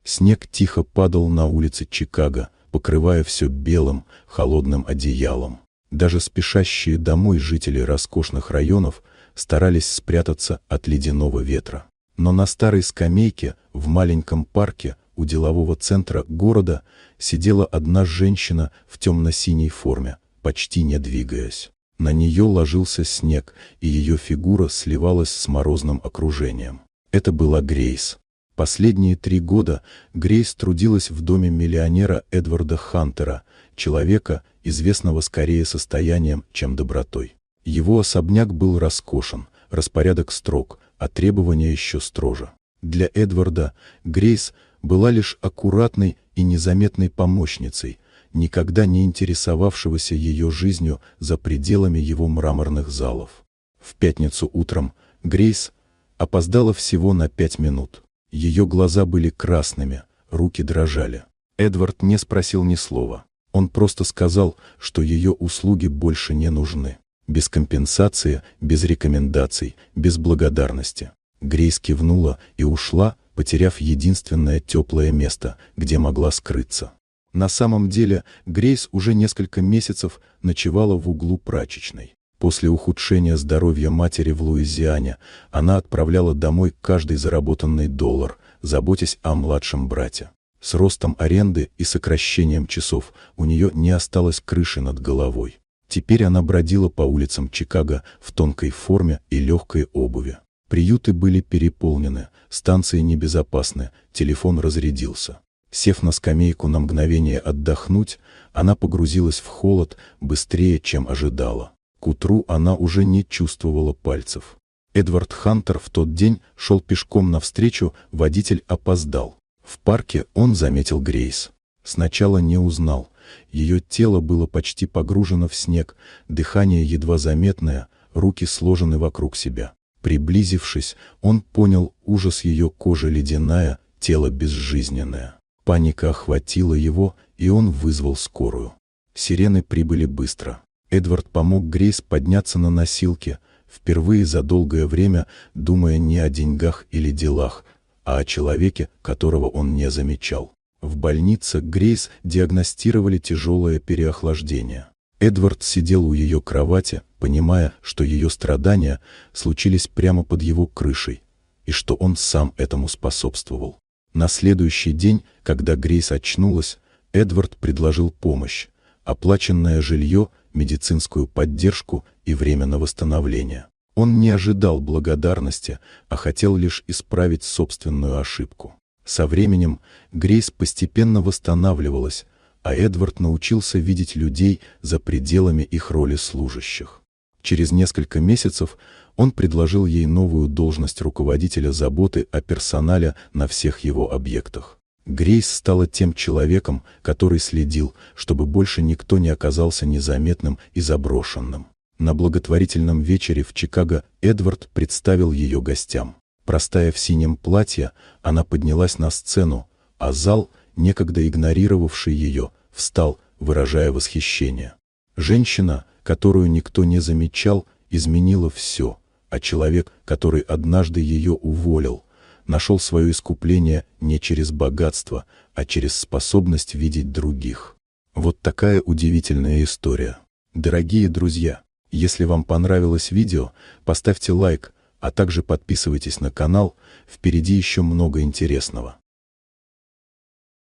Снег тихо падал на улицы Чикаго, покрывая все белым, холодным одеялом. Даже спешащие домой жители роскошных районов старались спрятаться от ледяного ветра. Но на старой скамейке в маленьком парке у делового центра города сидела одна женщина в темно-синей форме, почти не двигаясь. На нее ложился снег, и ее фигура сливалась с морозным окружением. Это была Грейс. Последние 3 года Грейс трудилась в доме миллионера Эдварда Хантера, человека, известного скорее состоянием, чем добротой. Его особняк был роскошен, распорядок строг, а требования еще строже. Для Эдварда Грейс была лишь аккуратной и незаметной помощницей, никогда не интересовавшегося ее жизнью за пределами его мраморных залов. В пятницу утром Грейс опоздала всего на 5 минут. Ее глаза были красными, руки дрожали. Эдвард не спросил ни слова. Он просто сказал, что ее услуги больше не нужны. Без компенсации, без рекомендаций, без благодарности. Грейс кивнула и ушла, потеряв единственное теплое место, где могла скрыться. На самом деле, Грейс уже несколько месяцев ночевала в углу прачечной. После ухудшения здоровья матери в Луизиане она отправляла домой каждый заработанный $, заботясь о младшем брате. С ростом аренды и сокращением часов у нее не осталось крыши над головой. Теперь она бродила по улицам Чикаго в тонкой форме и легкой обуви. Приюты были переполнены, станции небезопасны, телефон разрядился. Сев на скамейку на мгновение отдохнуть, она погрузилась в холод быстрее, чем ожидала. К утру она уже не чувствовала пальцев. Эдвард Хантер в тот день шел пешком навстречу, водитель опоздал. В парке он заметил Грейс. Сначала не узнал. Ее тело было почти погружено в снег, дыхание едва заметное, руки сложены вокруг себя. Приблизившись, он понял ужас ее кожи ледяная, тело безжизненное. Паника охватила его, и он вызвал скорую. Сирены прибыли быстро. Эдвард помог Грейс подняться на носилки, впервые за долгое время думая не о деньгах или делах, а о человеке, которого он не замечал. В больнице Грейс диагностировали тяжелое переохлаждение. Эдвард сидел у ее кровати, понимая, что ее страдания случились прямо под его крышей, и что он сам этому способствовал. На следующий день, когда Грейс очнулась, Эдвард предложил помощь, оплаченное жилье, медицинскую поддержку и время на восстановление. Он не ожидал благодарности, а хотел лишь исправить собственную ошибку. Со временем Грейс постепенно восстанавливалась, а Эдвард научился видеть людей за пределами их роли служащих. Через несколько месяцев он предложил ей новую должность руководителя заботы о персонале на всех его объектах. Грейс стала тем человеком, который следил, чтобы больше никто не оказался незаметным и заброшенным. На благотворительном вечере в Чикаго Эдвард представил ее гостям. Простая в синем платье, она поднялась на сцену, а зал, некогда игнорировавший ее, встал, выражая восхищение. Женщина, которую никто не замечал, изменила все, а человек, который однажды ее уволил, нашел свое искупление не через богатство, а через способность видеть других. Вот такая удивительная история. Дорогие друзья, если вам понравилось видео, поставьте лайк, а также подписывайтесь на канал, впереди еще много интересного.